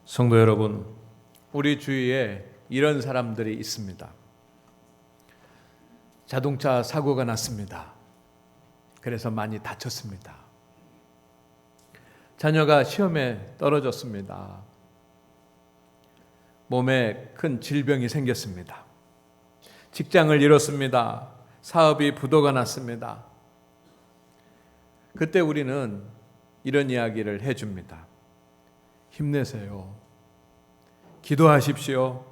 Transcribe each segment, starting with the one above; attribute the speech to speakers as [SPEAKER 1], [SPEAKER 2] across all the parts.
[SPEAKER 1] 성도 여러분, 우리 주위에 이런 사람들이 있습니다. 자동차 사고가 났습니다. 그래서 많이 다쳤습니다. 자녀가 시험에 떨어졌습니다. 몸에 큰 질병이 생겼습니다. 직장을 잃었습니다. 사업이 부도가 났습니다. 그때 우리는 이런 이야기를 해줍니다. 힘내세요. 기도하십시오.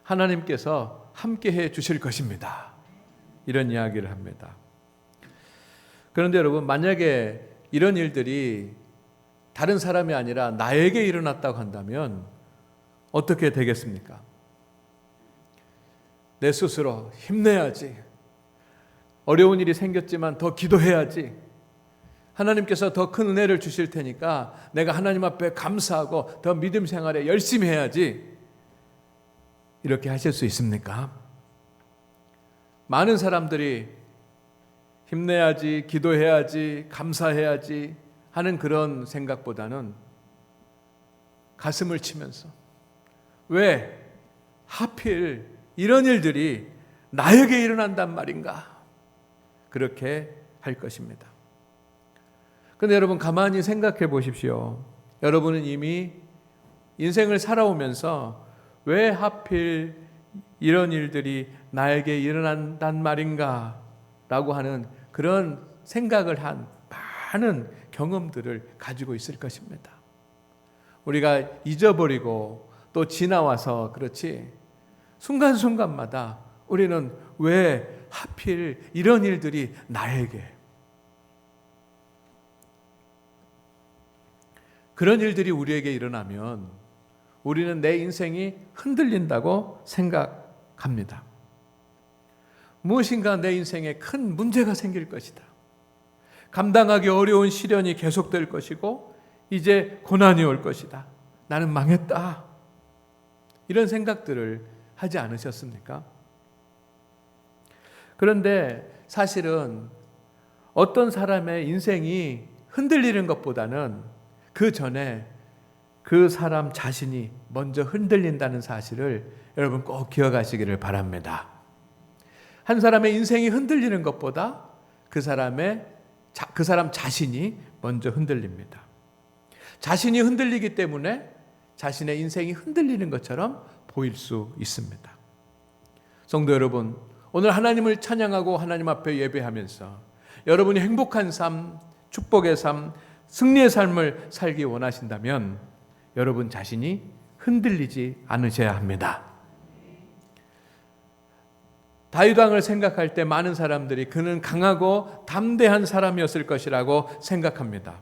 [SPEAKER 1] 하나님께서 함께 해 주실 것입니다. 이런 이야기를 합니다. 그런데 여러분, 만약에 이런 일들이 다른 사람이 아니라 나에게 일어났다고 한다면 어떻게 되겠습니까? 내 스스로 힘내야지. 어려운 일이 생겼지만 더 기도해야지. 하나님께서 더 큰 은혜를 주실 테니까 내가 하나님 앞에 감사하고 더 믿음 생활에 열심히 해야지. 이렇게 하실 수 있습니까? 많은 사람들이 힘내야지, 기도해야지, 감사해야지 하는 그런 생각보다는 가슴을 치면서 왜 하필 이런 일들이 나에게 일어난단 말인가? 그렇게 할 것입니다. 그런데 여러분, 가만히 생각해 보십시오. 여러분은 이미 인생을 살아오면서 왜 하필 이런 일들이 나에게 일어난단 말인가? 라고 하는 그런 생각을 한 많은 경험들을 가지고 있을 것입니다. 우리가 잊어버리고 또 지나와서 그렇지, 순간순간마다 우리는 왜 하필 이런 일들이 나에게, 그런 일들이 우리에게 일어나면 우리는 내 인생이 흔들린다고 생각합니다. 무엇인가 내 인생에 큰 문제가 생길 것이다. 감당하기 어려운 시련이 계속될 것이고 이제 고난이 올 것이다. 나는 망했다. 이런 생각들을 하지 않으셨습니까? 그런데 사실은 어떤 사람의 인생이 흔들리는 것보다는 그 전에 그 사람 자신이 먼저 흔들린다는 사실을 여러분 꼭 기억하시기를 바랍니다. 한 사람의 인생이 흔들리는 것보다 그 사람 자신이 먼저 흔들립니다. 자신이 흔들리기 때문에 자신의 인생이 흔들리는 것처럼 보일 수 있습니다. 성도 여러분, 오늘 하나님을 찬양하고 하나님 앞에 예배하면서 여러분이 행복한 삶, 축복의 삶, 승리의 삶을 살기 원하신다면 여러분 자신이 흔들리지 않으셔야 합니다. 다윗 왕을 생각할 때 많은 사람들이 그는 강하고 담대한 사람이었을 것이라고 생각합니다.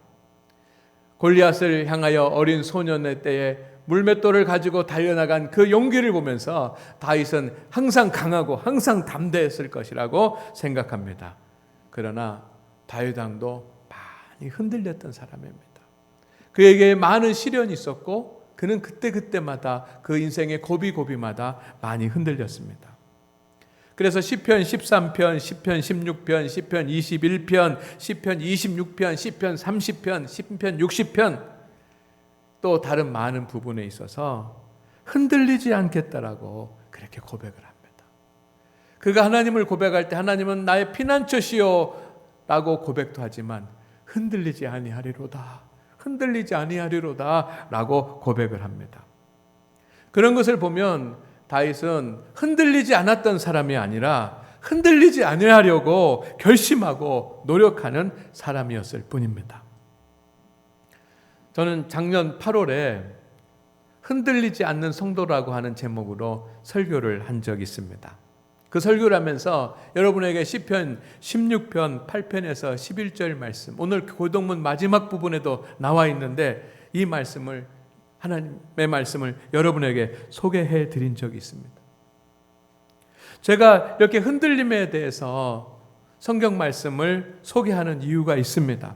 [SPEAKER 1] 골리앗을 향하여 어린 소년의 때에 물맷돌을 가지고 달려나간 그 용기를 보면서 다윗은 항상 강하고 항상 담대했을 것이라고 생각합니다. 그러나 다윗 왕도 많이 흔들렸던 사람입니다. 그에게 많은 시련이 있었고 그는 그때마다 그 인생의 고비마다 많이 흔들렸습니다. 그래서 시편 13편, 시편 16편, 시편 21편, 시편 26편, 시편 30편, 시편 60편 또 다른 많은 부분에 있어서 흔들리지 않겠다라고 그렇게 고백을 합니다. 그가 하나님을 고백할 때 하나님은 나의 피난처시오 라고 고백도 하지만 흔들리지 아니하리로다, 흔들리지 아니하리로다 라고 고백을 합니다. 그런 것을 보면 다윗은 흔들리지 않았던 사람이 아니라 흔들리지 아니하려고 결심하고 노력하는 사람이었을 뿐입니다. 저는 작년 8월에 흔들리지 않는 성도라고 하는 제목으로 설교를 한 적이 있습니다. 그 설교를 하면서 여러분에게 시편 16편 8편에서 11절 말씀, 오늘 고동문 마지막 부분에도 나와 있는데 이 말씀을, 하나님의 말씀을 여러분에게 소개해 드린 적이 있습니다. 제가 이렇게 흔들림에 대해서 성경 말씀을 소개하는 이유가 있습니다.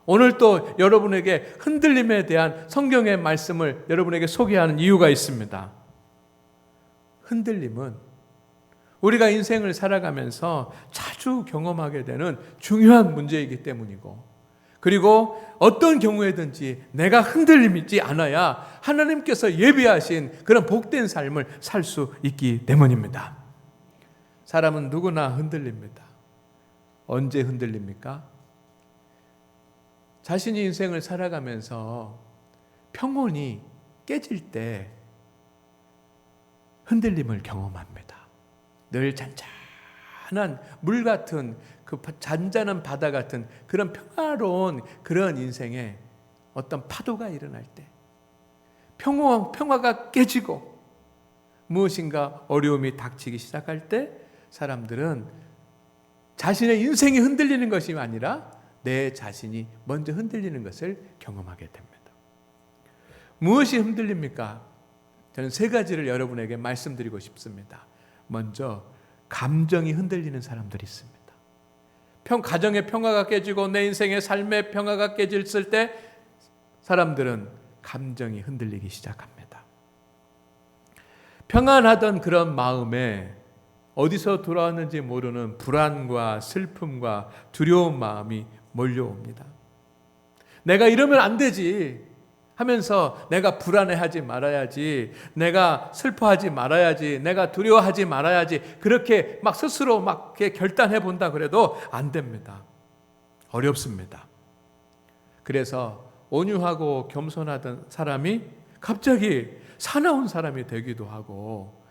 [SPEAKER 1] 오늘 또 여러분에게 흔들림에 대한 성경의 말씀을 여러분에게 소개하는 이유가 있습니다. 흔들림은 우리가 인생을 살아가면서 자주 경험하게 되는 중요한 문제이기 때문이고, 그리고 어떤 경우에든지 내가 흔들림이 있지 않아야 하나님께서 예비하신 그런 복된 삶을 살 수 있기 때문입니다. 사람은 누구나 흔들립니다. 언제 흔들립니까? 자신이 인생을 살아가면서 평온이 깨질 때 흔들림을 경험합니다. 늘 잔잔한 물 같은 그 잔잔한 바다 같은 그런 평화로운 그런 인생에 어떤 파도가 일어날 때 평화가 깨지고 무엇인가 어려움이 닥치기 시작할 때 사람들은 자신의 인생이 흔들리는 것이 아니라 내 자신이 먼저 흔들리는 것을 경험하게 됩니다. 무엇이 흔들립니까? 저는 세 가지를 여러분에게 말씀드리고 싶습니다. 먼저 감정이 흔들리는 사람들이 있습니다. 가정의 평화가 깨지고 내 인생의 삶의 평화가 깨졌을 때 사람들은 감정이 흔들리기 시작합니다. 평안하던 그런 마음에 어디서 돌아왔는지 모르는 불안과 슬픔과 두려운 마음이 몰려옵니다. 내가 이러면 안 되지 하면서 내가 불안해하지 말아야지, 내가 슬퍼하지 말아야지, 내가 두려워하지 말아야지, 그렇게 막 스스로 막 결단해 본다 그래도 안 됩니다. 어렵습니다. 그래서 온유하고 겸손하던 사람이 갑자기 사나운 사람이 되기도 하고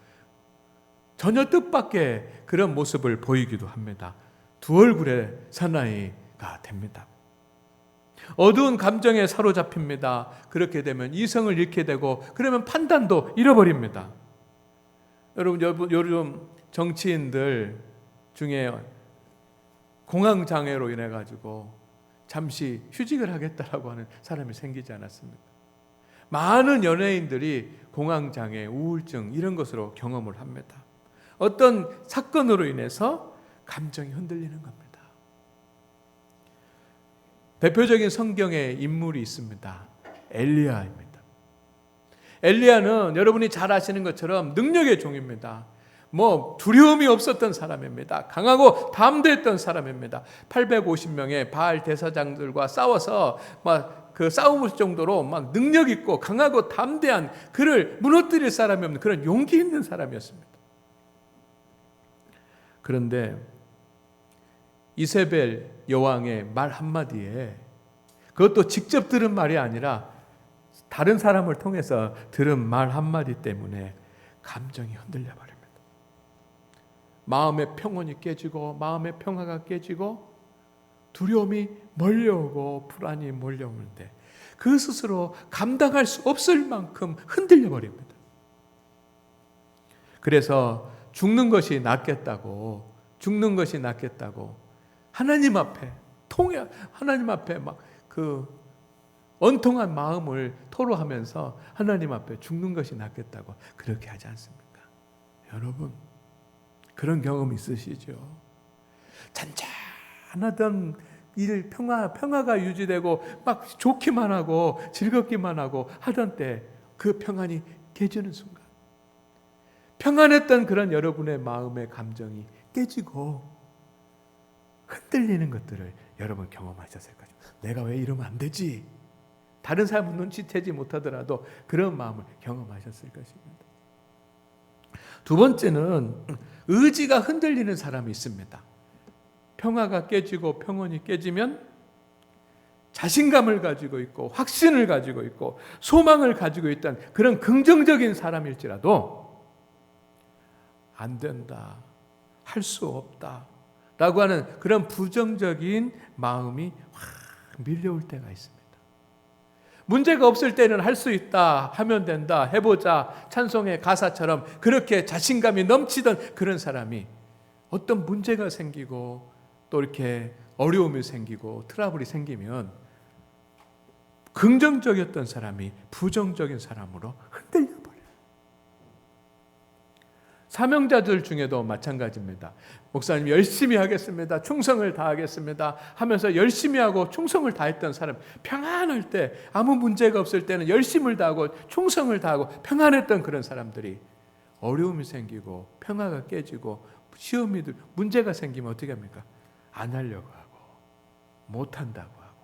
[SPEAKER 1] 전혀 뜻밖의 그런 모습을 보이기도 합니다. 두 얼굴의 사나이가 됩니다. 어두운 감정에 사로잡힙니다. 그렇게 되면 이성을 잃게 되고 그러면 판단도 잃어버립니다. 여러분 요즘 정치인들 중에 공황장애로 인해 가지고 잠시 휴직을 하겠다라고 하는 사람이 생기지 않았습니까? 많은 연예인들이 공황장애, 우울증 이런 것으로 경험을 합니다. 어떤 사건으로 인해서 감정이 흔들리는 겁니다. 대표적인 성경의 인물이 있습니다. 엘리야입니다. 엘리야는 여러분이 잘 아시는 것처럼 능력의 종입니다. 두려움이 없었던 사람입니다. 강하고 담대했던 사람입니다. 850명의 바알 대사장들과 싸워서 그 싸움을 정도로 능력 있고 강하고 담대한 그를 무너뜨릴 사람이 없는 그런 용기 있는 사람이었습니다. 그런데 이세벨 여왕의 말 한마디에, 그것도 직접 들은 말이 아니라 다른 사람을 통해서 들은 말 한마디 때문에 감정이 흔들려 버립니다. 마음의 평온이 깨지고 마음의 평화가 깨지고 두려움이 몰려오고 불안이 몰려오는데 그 스스로 감당할 수 없을 만큼 흔들려 버립니다. 그래서 죽는 것이 낫겠다고 하나님 앞에 원통한 마음을 토로하면서 하나님 앞에 죽는 것이 낫겠다고 그렇게 하지 않습니까? 여러분, 그런 경험 있으시죠? 잔잔하던 평화가 유지되고 막 좋기만 하고 즐겁기만 하고 하던 때 그 평안이 깨지는 순간, 평안했던 그런 여러분의 마음의 감정이 깨지고 흔들리는 것들을 여러분 경험하셨을 거죠. 내가 왜 이러면 안 되지? 다른 사람은 눈치채지 못하더라도 그런 마음을 경험하셨을 것입니다. 두 번째는 의지가 흔들리는 사람이 있습니다. 평화가 깨지고 평온이 깨지면 자신감을 가지고 있고 확신을 가지고 있고 소망을 가지고 있던 그런 긍정적인 사람일지라도 안 된다, 할 수 없다 라고 하는 그런 부정적인 마음이 확 밀려올 때가 있습니다. 문제가 없을 때는 할 수 있다, 하면 된다, 해보자, 찬송의 가사처럼 그렇게 자신감이 넘치던 그런 사람이 어떤 문제가 생기고 또 이렇게 어려움이 생기고 트러블이 생기면 긍정적이었던 사람이 부정적인 사람으로 흔들려버려요. 사명자들 중에도 마찬가지입니다. 목사님 열심히 하겠습니다, 충성을 다하겠습니다 하면서 열심히 하고 충성을 다했던 사람, 평안할 때 아무 문제가 없을 때는 열심을 다하고 충성을 다하고 평안했던 그런 사람들이 어려움이 생기고 평화가 깨지고 시험이 문제가 생기면 어떻게 합니까? 안 하려고 하고 못한다고 하고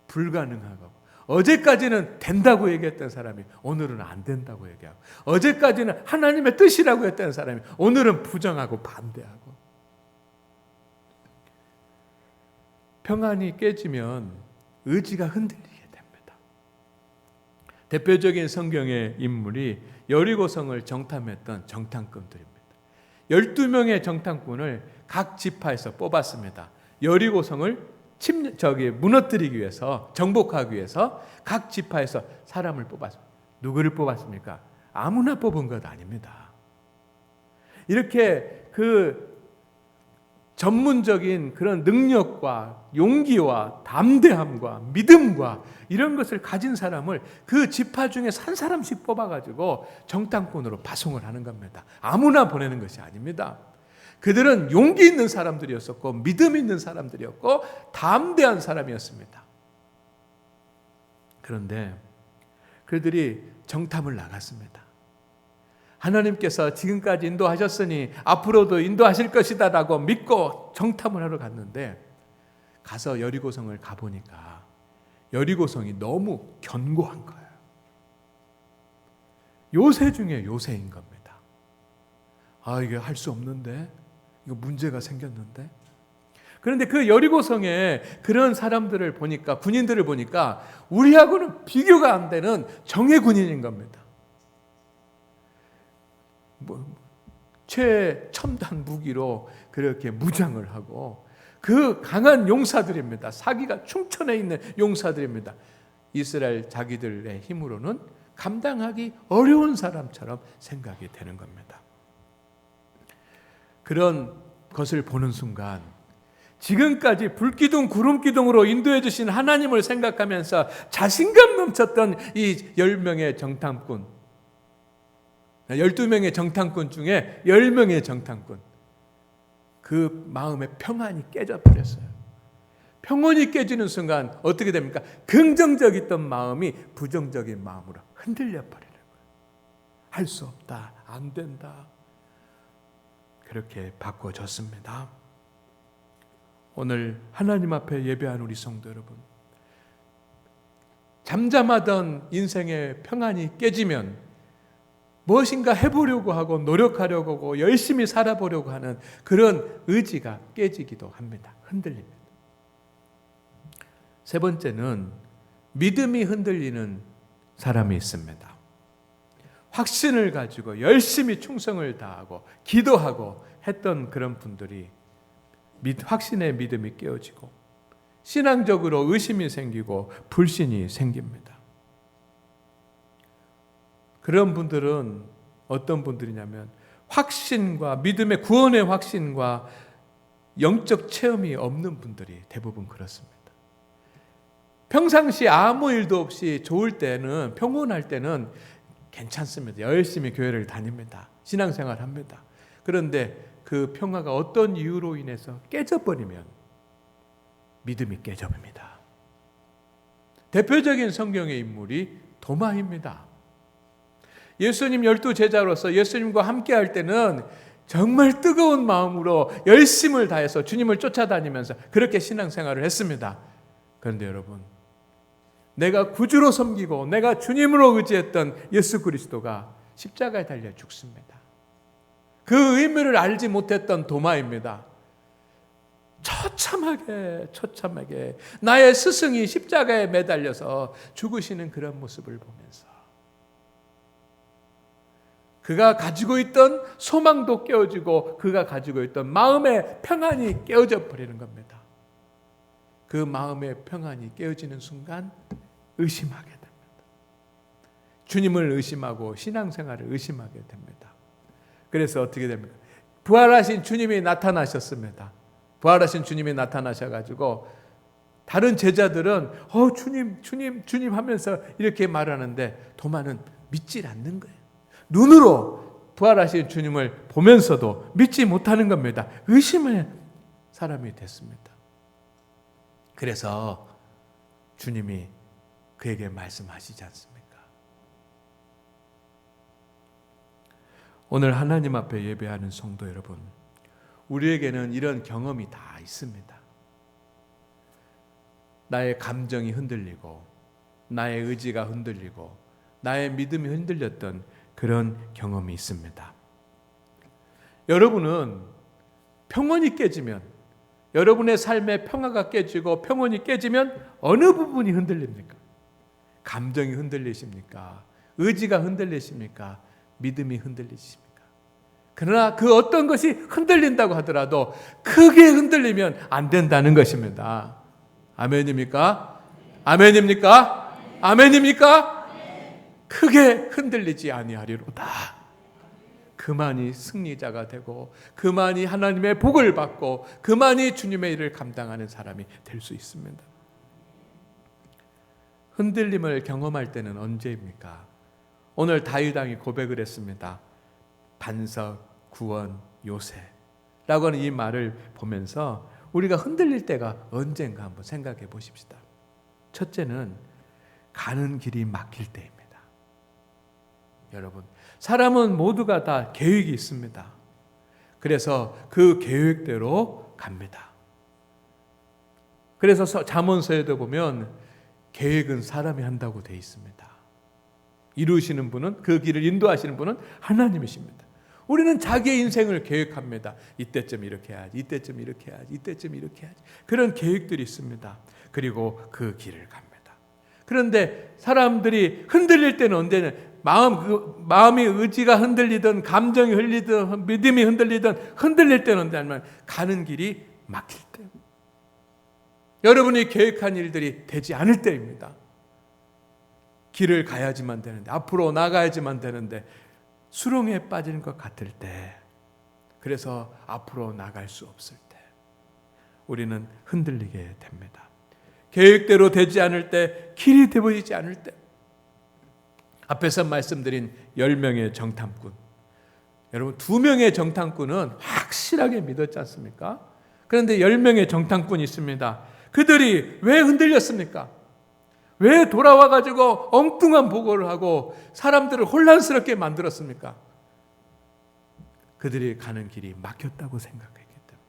[SPEAKER 1] 불가능하고 어제까지는 된다고 얘기했던 사람이 오늘은 안 된다고 얘기하고, 어제까지는 하나님의 뜻이라고 했던 사람이 오늘은 부정하고 반대하고. 평안이 깨지면 의지가 흔들리게 됩니다. 대표적인 성경의 인물이 여리고성을 정탐했던 정탐꾼들입니다. 12명의 정탐꾼을 각 지파에서 뽑았습니다. 여리고성을 무너뜨리기 위해서, 정복하기 위해서 각 지파에서 사람을 뽑았습니다. 누구를 뽑았습니까? 아무나 뽑은 것 아닙니다. 이렇게 그 전문적인 그런 능력과 용기와 담대함과 믿음과 이런 것을 가진 사람을 그 지파 중에 한 사람씩 뽑아가지고 정탐꾼으로 파송을 하는 겁니다. 아무나 보내는 것이 아닙니다. 그들은 용기 있는 사람들이었었고, 믿음 있는 사람들이었고, 담대한 사람이었습니다. 그런데 그들이 정탐을 나갔습니다. 하나님께서 지금까지 인도하셨으니 앞으로도 인도하실 것이다 라고 믿고 정탐을 하러 갔는데, 가서 여리고성을 가보니까 여리고성이 너무 견고한 거예요. 요새 중에 요새인 겁니다. 이게 할 수 없는데, 이거 문제가 생겼는데. 그런데 그 여리고성에 그런 사람들을 보니까, 군인들을 보니까 우리하고는 비교가 안 되는 정예 군인인 겁니다. 최첨단 무기로 그렇게 무장을 하고, 그 강한 용사들입니다. 사기가 충천해 있는 용사들입니다. 이스라엘 자기들의 힘으로는 감당하기 어려운 사람처럼 생각이 되는 겁니다. 그런 것을 보는 순간 지금까지 불기둥 구름기둥으로 인도해 주신 하나님을 생각하면서 자신감 넘쳤던 이 10명의 정탐꾼, 12명의 정탐꾼 중에 10명의 정탐꾼, 그 마음의 평안이 깨져버렸어요. 평온이 깨지는 순간 어떻게 됩니까? 긍정적이던 마음이 부정적인 마음으로 흔들려 버리는 거예요. 할 수 없다, 안 된다, 그렇게 바꿔졌습니다. 오늘 하나님 앞에 예배한 우리 성도 여러분, 잠잠하던 인생의 평안이 깨지면 무엇인가 해보려고 하고 노력하려고 하고 열심히 살아보려고 하는 그런 의지가 깨지기도 합니다. 흔들립니다. 세 번째는 믿음이 흔들리는 사람이 있습니다. 확신을 가지고 열심히 충성을 다하고 기도하고 했던 그런 분들이 확신의 믿음이 깨어지고 신앙적으로 의심이 생기고 불신이 생깁니다. 그런 분들은 어떤 분들이냐면 확신과 믿음의 구원의 확신과 영적 체험이 없는 분들이 대부분 그렇습니다. 평상시 아무 일도 없이 좋을 때는, 평온할 때는 괜찮습니다. 열심히 교회를 다닙니다. 신앙생활 합니다. 그런데 그 평화가 어떤 이유로 인해서 깨져버리면 믿음이 깨져버립니다. 대표적인 성경의 인물이 도마입니다. 예수님 12제자로서 예수님과 함께 할 때는 정말 뜨거운 마음으로 열심을 다해서 주님을 쫓아다니면서 그렇게 신앙생활을 했습니다. 그런데 여러분, 내가 구주로 섬기고 내가 주님으로 의지했던 예수 그리스도가 십자가에 달려 죽습니다. 그 의미를 알지 못했던 도마입니다. 처참하게 나의 스승이 십자가에 매달려서 죽으시는 그런 모습을 보면서 그가 가지고 있던 소망도 깨어지고 그가 가지고 있던 마음의 평안이 깨어져 버리는 겁니다. 그 마음의 평안이 깨어지는 순간 의심하게 됩니다. 주님을 의심하고 신앙생활을 의심하게 됩니다. 그래서 어떻게 됩니까? 부활하신 주님이 나타나셨습니다. 부활하신 주님이 나타나셔가지고 다른 제자들은 주님 하면서 이렇게 말하는데 도마는 믿질 않는 거예요. 눈으로 부활하신 주님을 보면서도 믿지 못하는 겁니다. 의심의 사람이 됐습니다. 그래서 주님이 그에게 말씀하시지 않습니까? 오늘 하나님 앞에 예배하는 성도 여러분, 우리에게는 이런 경험이 다 있습니다. 나의 감정이 흔들리고 나의 의지가 흔들리고 나의 믿음이 흔들렸던 그런 경험이 있습니다. 여러분은 평온이 깨지면, 여러분의 삶의 평화가 깨지고 평온이 깨지면 어느 부분이 흔들립니까? 감정이 흔들리십니까? 의지가 흔들리십니까? 믿음이 흔들리십니까? 그러나 그 어떤 것이 흔들린다고 하더라도 크게 흔들리면 안 된다는 것입니다. 아멘입니까? 아멘입니까? 아멘입니까? 크게 흔들리지 아니하리로다. 그만이 승리자가 되고 그만이 하나님의 복을 받고 그만이 주님의 일을 감당하는 사람이 될 수 있습니다. 흔들림을 경험할 때는 언제입니까? 오늘 다윗 왕이 고백을 했습니다. 반석, 구원, 요새라고 하는 이 말을 보면서 우리가 흔들릴 때가 언젠가 한번 생각해 보십시다. 첫째는 가는 길이 막힐 때입니다. 여러분, 사람은 모두가 다 계획이 있습니다. 그래서 그 계획대로 갑니다. 그래서 잠언서에도 보면 계획은 사람이 한다고 되어 있습니다. 이루시는 분은, 그 길을 인도하시는 분은 하나님이십니다. 우리는 자기의 인생을 계획합니다. 이때쯤 이렇게 해야지, 이때쯤 이렇게 해야지, 이때쯤 이렇게 해야지. 그런 계획들이 있습니다. 그리고 그 길을 갑니다. 그런데 사람들이 흔들릴 때는 언제는 마음이 의지가 흔들리든 감정이 흔들리든 믿음이 흔들리든 흔들릴 때는 언제냐면 가는 길이 막힐 때, 여러분이 계획한 일들이 되지 않을 때입니다. 길을 가야지만 되는데, 앞으로 나가야지만 되는데 수렁에 빠지는 것 같을 때, 그래서 앞으로 나갈 수 없을 때 우리는 흔들리게 됩니다. 계획대로 되지 않을 때, 길이 되어지지 않을 때, 앞에서 말씀드린 10명의 정탐꾼, 여러분 2명의 정탐꾼은 확실하게 믿었지 않습니까? 그런데 10명의 정탐꾼이 있습니다. 그들이 왜 흔들렸습니까? 왜 돌아와가지고 엉뚱한 보고를 하고 사람들을 혼란스럽게 만들었습니까? 그들이 가는 길이 막혔다고 생각했기 때문에.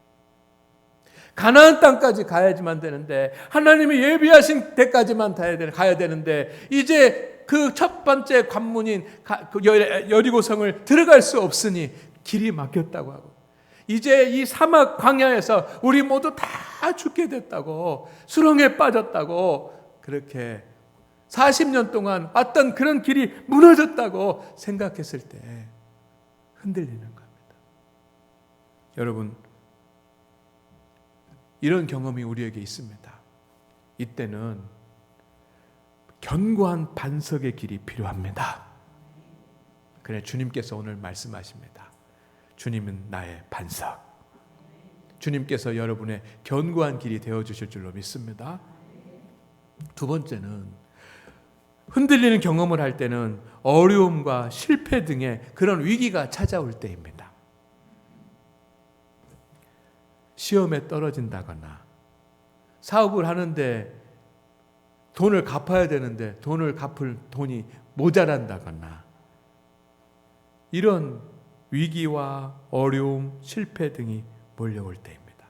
[SPEAKER 1] 가나안 땅까지 가야지만 되는데, 하나님이 예비하신 데까지만 가야 되는데, 이제 그 첫 번째 관문인 여리고성을 들어갈 수 없으니 길이 막혔다고 하고, 이제 이 사막 광야에서 우리 모두 다 죽게 됐다고, 수렁에 빠졌다고, 그렇게 40년 동안 왔던 그런 길이 무너졌다고 생각했을 때 흔들리는 겁니다. 여러분, 이런 경험이 우리에게 있습니다. 이때는 견고한 반석의 길이 필요합니다. 그래, 주님께서 오늘 말씀하십니다. 주님은 나의 반석. 주님께서 여러분의 견고한 길이 되어주실 줄로 믿습니다. 두 번째는, 흔들리는 경험을 할 때는 어려움과 실패 등의 그런 위기가 찾아올 때입니다. 시험에 떨어진다거나, 사업을 하는데 돈을 갚아야 되는데 돈을 갚을 돈이 모자란다거나, 이런 위기와 어려움, 실패 등이 몰려올 때입니다.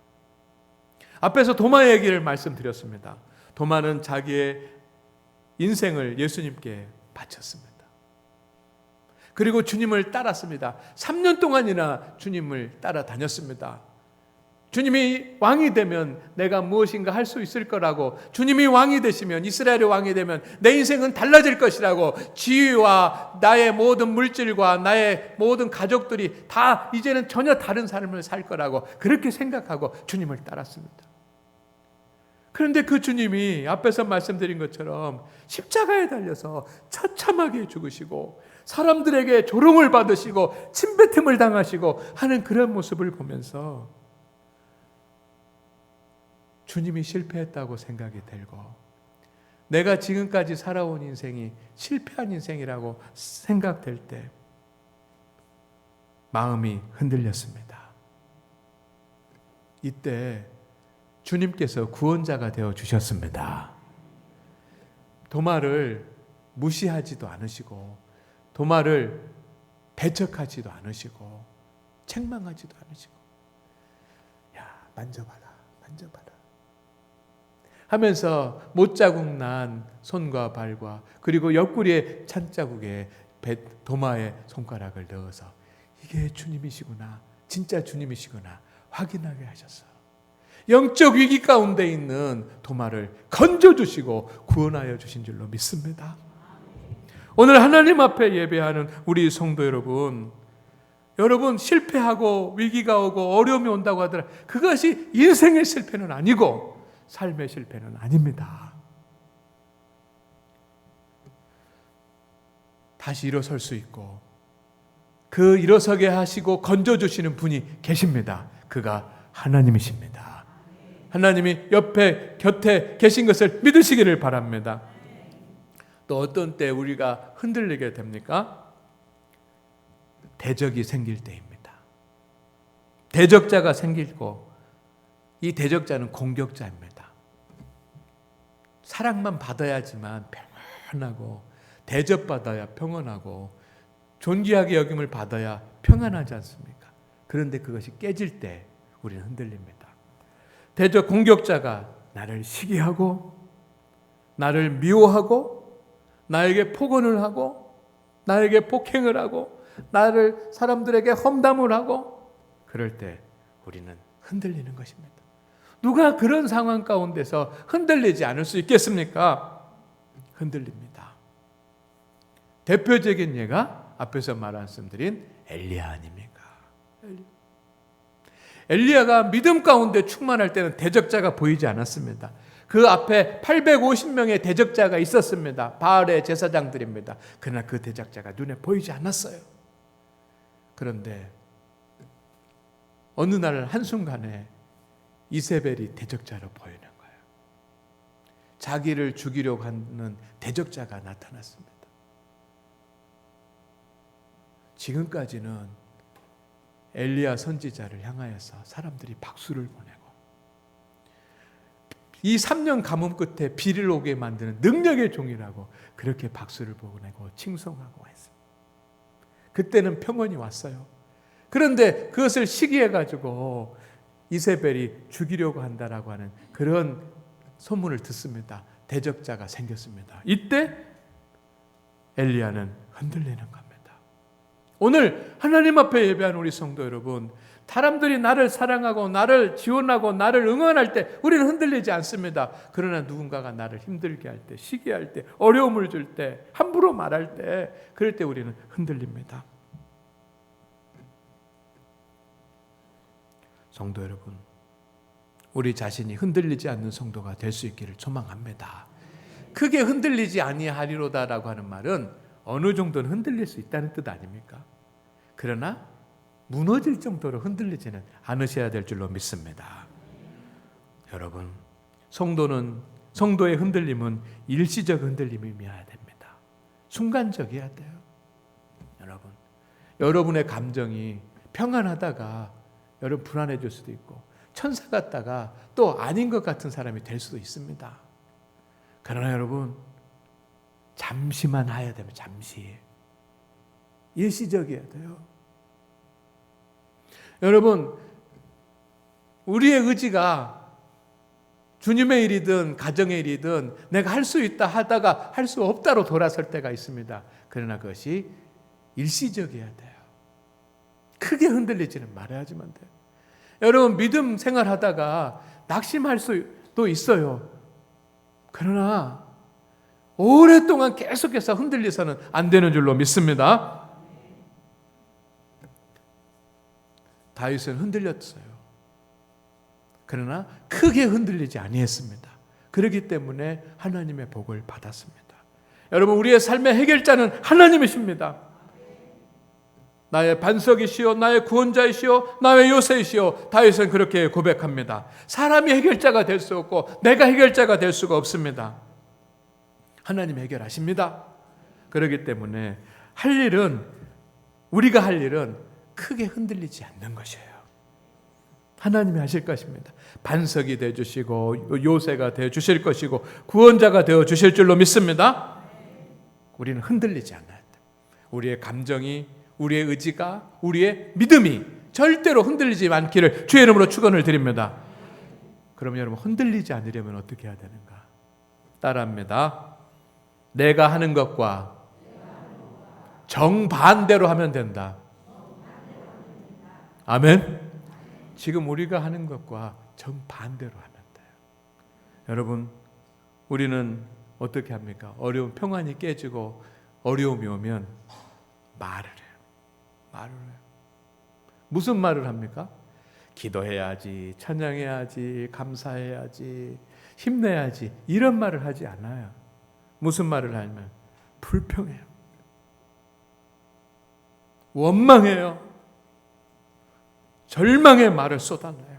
[SPEAKER 1] 앞에서 도마의 얘기를 말씀드렸습니다. 도마는 자기의 인생을 예수님께 바쳤습니다. 그리고 주님을 따랐습니다. 3년 동안이나 주님을 따라다녔습니다. 주님이 왕이 되면 내가 무엇인가 할 수 있을 거라고, 주님이 왕이 되시면, 이스라엘의 왕이 되면 내 인생은 달라질 것이라고, 지위와 나의 모든 물질과 나의 모든 가족들이 다 이제는 전혀 다른 삶을 살 거라고 그렇게 생각하고 주님을 따랐습니다. 그런데 그 주님이 앞에서 말씀드린 것처럼 십자가에 달려서 처참하게 죽으시고 사람들에게 조롱을 받으시고 침뱉음을 당하시고 하는 그런 모습을 보면서 주님이 실패했다고 생각이 들고, 내가 지금까지 살아온 인생이 실패한 인생이라고 생각될 때 마음이 흔들렸습니다. 이때 주님께서 구원자가 되어 주셨습니다. 도마를 무시하지도 않으시고, 도마를 배척하지도 않으시고, 책망하지도 않으시고, 야, 만져봐라, 만져봐라. 하면서 못자국 난 손과 발과 그리고 옆구리에 찬자국에 도마에 손가락을 넣어서 이게 주님이시구나, 진짜 주님이시구나 확인하게 하셨어요. 영적 위기 가운데 있는 도마를 건져주시고 구원하여 주신 줄로 믿습니다. 오늘 하나님 앞에 예배하는 우리 성도 여러분, 여러분 실패하고 위기가 오고 어려움이 온다고 하더라, 그것이 인생의 실패는 아니고 삶의 실패는 아닙니다. 다시 일어설 수 있고 그 일어서게 하시고 건져주시는 분이 계십니다. 그가 하나님이십니다. 하나님이 옆에 곁에 계신 것을 믿으시기를 바랍니다. 또 어떤 때 우리가 흔들리게 됩니까? 대적이 생길 때입니다. 대적자가 생기고 이 대적자는 공격자입니다. 사랑만 받아야지만 평안하고 대접받아야 평안하고 존귀하게 여김을 받아야 평안하지 않습니까? 그런데 그것이 깨질 때 우리는 흔들립니다. 대적 공격자가 나를 시기하고 나를 미워하고 나에게 폭언을 하고 나에게 폭행을 하고 나를 사람들에게 험담을 하고 그럴 때 우리는 흔들리는 것입니다. 누가 그런 상황 가운데서 흔들리지 않을 수 있겠습니까? 흔들립니다. 대표적인 예가 앞에서 말씀드린 엘리야 아닙니까? 엘리야가 믿음 가운데 충만할 때는 대적자가 보이지 않았습니다. 그 앞에 850명의 대적자가 있었습니다. 바알의 제사장들입니다. 그러나 그 대적자가 눈에 보이지 않았어요. 그런데 어느 날 한순간에 이세벨이 대적자로 보이는 거예요. 자기를 죽이려고 하는 대적자가 나타났습니다. 지금까지는 엘리야 선지자를 향하여서 사람들이 박수를 보내고 이 3년 가뭄 끝에 비를 오게 만드는 능력의 종이라고 그렇게 박수를 보내고 칭송하고 했습니다. 그때는 평온이 왔어요. 그런데 그것을 시기해가지고 이세벨이 죽이려고 한다라고 하는 그런 소문을 듣습니다. 대적자가 생겼습니다. 이때 엘리야는 흔들리는 겁니다. 오늘 하나님 앞에 예배하는 우리 성도 여러분, 사람들이 나를 사랑하고 나를 지원하고 나를 응원할 때 우리는 흔들리지 않습니다. 그러나 누군가가 나를 힘들게 할 때, 시기할 때, 어려움을 줄 때, 함부로 말할 때, 그럴 때 우리는 흔들립니다. 성도 여러분, 우리 자신이 흔들리지 않는 성도가 될 수 있기를 소망합니다. 크게 흔들리지 아니하리로다라고 하는 말은 어느 정도는 흔들릴 수 있다는 뜻 아닙니까? 그러나 무너질 정도로 흔들리지는 않으셔야 될 줄로 믿습니다. 여러분, 성도의 흔들림은 일시적 흔들림이어야 됩니다. 순간적이어야 돼요. 여러분의 감정이 평안하다가 여러분 불안해질 수도 있고 천사 같다가 또 아닌 것 같은 사람이 될 수도 있습니다. 그러나 여러분, 잠시만 해야 됩니다. 잠시. 일시적이어야 돼요. 여러분, 우리의 의지가 주님의 일이든 가정의 일이든 내가 할 수 있다 하다가 할 수 없다로 돌아설 때가 있습니다. 그러나 그것이 일시적이어야 돼요. 크게 흔들리지는 말아야지만 돼요. 여러분, 믿음 생활하다가 낙심할 수도 있어요. 그러나 오랫동안 계속해서 흔들려서는 안 되는 줄로 믿습니다. 다윗은 흔들렸어요. 그러나 크게 흔들리지 아니했습니다. 그렇기 때문에 하나님의 복을 받았습니다. 여러분, 우리의 삶의 해결자는 하나님이십니다. 나의 반석이시오, 나의 구원자이시오, 나의 요새이시오. 다윗은 그렇게 고백합니다. 사람이 해결자가 될 수 없고 내가 해결자가 될 수가 없습니다. 하나님 해결하십니다. 그렇기 때문에 우리가 할 일은 크게 흔들리지 않는 것이에요. 하나님이 하실 것입니다. 반석이 되어주시고 요새가 되어주실 것이고 구원자가 되어주실 줄로 믿습니다. 우리는 흔들리지 않아야 돼요. 우리의 감정이, 우리의 의지가, 우리의 믿음이 절대로 흔들리지 않기를 주의 이름으로 축원을 드립니다. 그럼 여러분 흔들리지 않으려면 어떻게 해야 되는가? 따라합니다. 내가 하는 것과 정반대로 하면 된다. 아멘. 지금 우리가 하는 것과 정반대로 하면 돼요. 여러분, 우리는 어떻게 합니까? 어려운 평안이 깨지고 어려움이 오면 말을 해요. 말을 해요. 무슨 말을 합니까? 기도해야지, 찬양해야지, 감사해야지, 힘내야지, 이런 말을 하지 않아요. 무슨 말을 하냐면 불평해요. 원망해요. 절망의 말을 쏟아내요.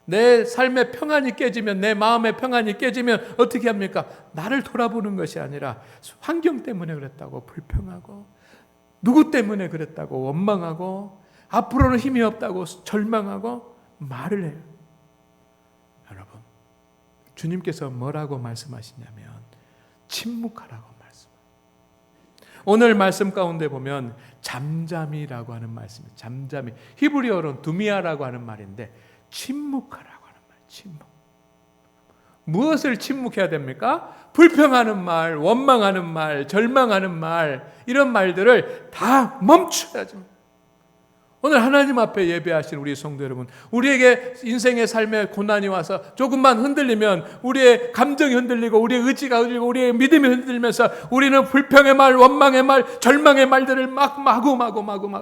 [SPEAKER 1] 내 삶의 평안이 깨지면, 내 마음의 평안이 깨지면 어떻게 합니까? 나를 돌아보는 것이 아니라 환경 때문에 그랬다고 불평하고, 누구 때문에 그랬다고 원망하고, 앞으로는 힘이 없다고 절망하고 말을 해요. 여러분, 주님께서 뭐라고 말씀하시냐면 침묵하라고 말씀해요. 오늘 말씀 가운데 보면 잠잠이라고 하는 말씀이에요. 잠잠이, 히브리어로는 두미아라고 하는 말인데 침묵하라고 하는 말. 침묵. 무엇을 침묵해야 됩니까? 불평하는 말, 원망하는 말, 절망하는 말, 이런 말들을 다 멈춰야죠. 오늘 하나님 앞에 예배하신 우리 성도 여러분, 우리에게 인생의 삶에 고난이 와서 조금만 흔들리면 우리의 감정이 흔들리고 우리의 의지가 흔들리고 우리의 믿음이 흔들리면서 우리는 불평의 말, 원망의 말, 절망의 말들을 마구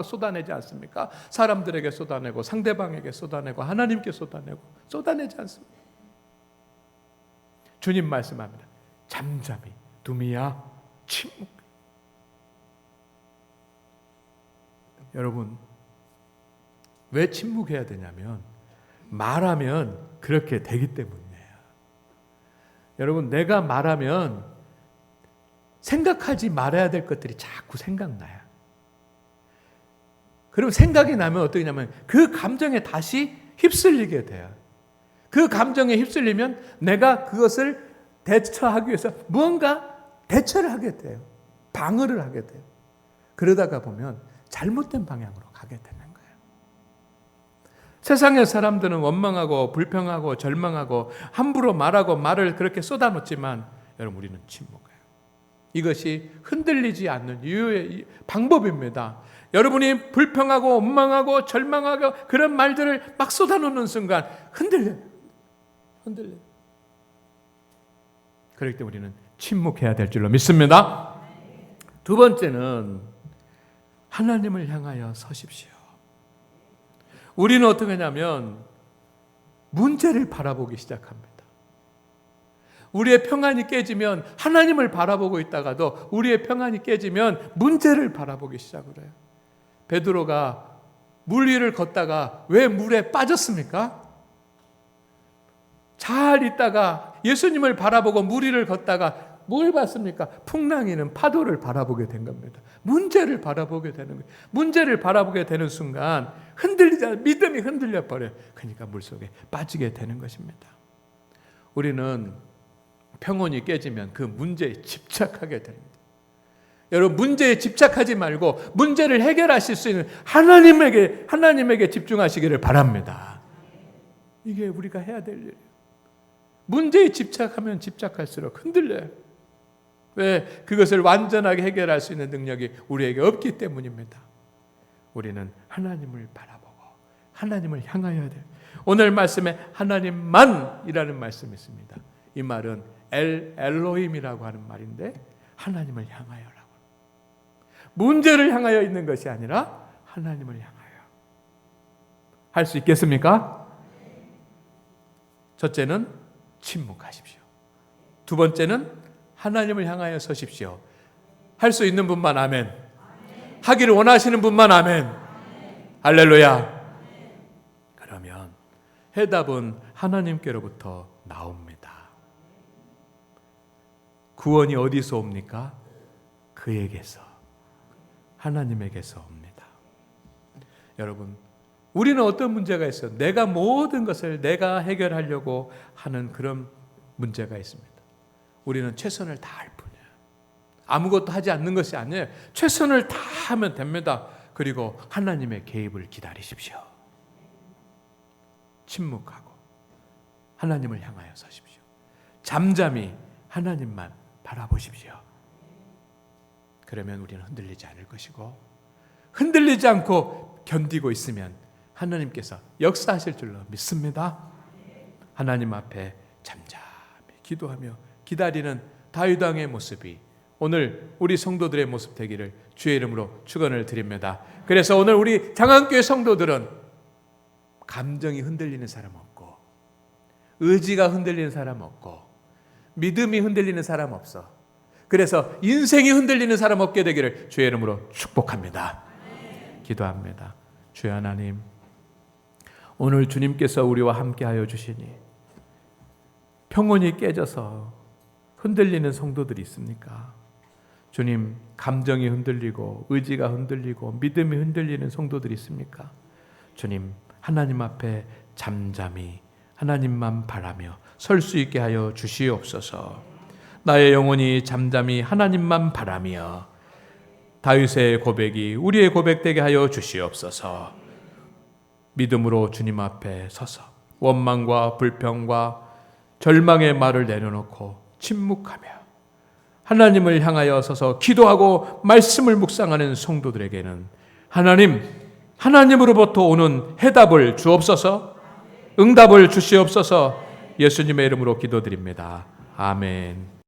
[SPEAKER 1] 쏟아내지 않습니까? 사람들에게 쏟아내고 상대방에게 쏟아내고 하나님께 쏟아내지 않습니까? 주님 말씀합니다. 잠잠히 두미야 침묵. 여러분, 왜 침묵해야 되냐면 말하면 그렇게 되기 때문이에요. 여러분, 내가 말하면 생각하지 말아야 될 것들이 자꾸 생각나요. 그럼 생각이 나면 어떻게 하냐면 그 감정에 다시 휩쓸리게 돼요. 그 감정에 휩쓸리면 내가 그것을 대처하기 위해서 무언가 대처를 하게 돼요. 방어를 하게 돼요. 그러다가 보면 잘못된 방향으로 가게 되는 거예요. 세상의 사람들은 원망하고 불평하고 절망하고 함부로 말하고 말을 그렇게 쏟아놓지만 여러분, 우리는 침묵해요. 이것이 흔들리지 않는 유효의 방법입니다. 여러분이 불평하고 원망하고 절망하고 그런 말들을 막 쏟아놓는 순간 흔들려요. 그럴 때 우리는 침묵해야 될 줄로 믿습니다. 두 번째는 하나님을 향하여 서십시오. 우리는 어떻게 하냐면 문제를 바라보기 시작합니다. 우리의 평안이 깨지면 하나님을 바라보고 있다가도 우리의 평안이 깨지면 문제를 바라보기 시작을 해요. 베드로가 물 위를 걷다가 왜 물에 빠졌습니까? 잘 있다가 예수님을 바라보고 물 위를 걷다가 뭘 봤습니까? 풍랑이는 파도를 바라보게 된 겁니다. 문제를 바라보게 되는 거예요. 문제를 바라보게 되는 순간 흔들리자, 믿음이 흔들려 버려요. 그러니까 물속에 빠지게 되는 것입니다. 우리는 평온이 깨지면 그 문제에 집착하게 됩니다. 여러분, 문제에 집착하지 말고 문제를 해결하실 수 있는 하나님에게 집중하시기를 바랍니다. 이게 우리가 해야 될 일이에요. 문제에 집착하면 집착할수록 흔들려요. 왜? 그것을 완전하게 해결할 수 있는 능력이 우리에게 없기 때문입니다. 우리는 하나님을 바라보고 하나님을 향하여야 돼요. 오늘 말씀에 하나님만이라는 말씀이 있습니다. 이 말은 엘로힘이라고 하는 말인데 하나님을 향하여라고. 문제를 향하여 있는 것이 아니라 하나님을 향하여. 할 수 있겠습니까? 첫째는 침묵하십시오. 두 번째는 하나님을 향하여 서십시오. 할 수 있는 분만 아멘. 하기를 원하시는 분만 아멘. 할렐루야. 그러면 해답은 하나님께로부터 나옵니다. 구원이 어디서 옵니까? 그에게서, 하나님에게서 옵니다. 여러분, 우리는 어떤 문제가 있어요? 내가 모든 것을 내가 해결하려고 하는 그런 문제가 있습니다. 우리는 최선을 다할 뿐이에요. 아무것도 하지 않는 것이 아니에요. 최선을 다하면 됩니다. 그리고 하나님의 개입을 기다리십시오. 침묵하고 하나님을 향하여 서십시오. 잠잠히 하나님만 바라보십시오. 그러면 우리는 흔들리지 않을 것이고, 흔들리지 않고 견디고 있으면 하나님께서 역사하실 줄로 믿습니다. 하나님 앞에 잠잠히 기도하며 기다리는 다윗 왕의 모습이 오늘 우리 성도들의 모습 되기를 주의 이름으로 축원을 드립니다. 그래서 오늘 우리 장안교회 성도들은 감정이 흔들리는 사람 없고, 의지가 흔들리는 사람 없고, 믿음이 흔들리는 사람 없어. 그래서 인생이 흔들리는 사람 없게 되기를 주의 이름으로 축복합니다. 기도합니다. 주의 하나님, 오늘 주님께서 우리와 함께하여 주시니 평온이 깨져서 흔들리는 성도들이 있습니까? 주님, 감정이 흔들리고 의지가 흔들리고 믿음이 흔들리는 성도들이 있습니까? 주님, 하나님 앞에 잠잠히 하나님만 바라며 설 수 있게 하여 주시옵소서. 나의 영혼이 잠잠히 하나님만 바라며 다윗의 고백이 우리의 고백되게 하여 주시옵소서. 믿음으로 주님 앞에 서서 원망과 불평과 절망의 말을 내려놓고 침묵하며 하나님을 향하여 서서 기도하고 말씀을 묵상하는 성도들에게는 하나님으로부터 오는 해답을 주옵소서, 응답을 주시옵소서. 예수님의 이름으로 기도드립니다. 아멘.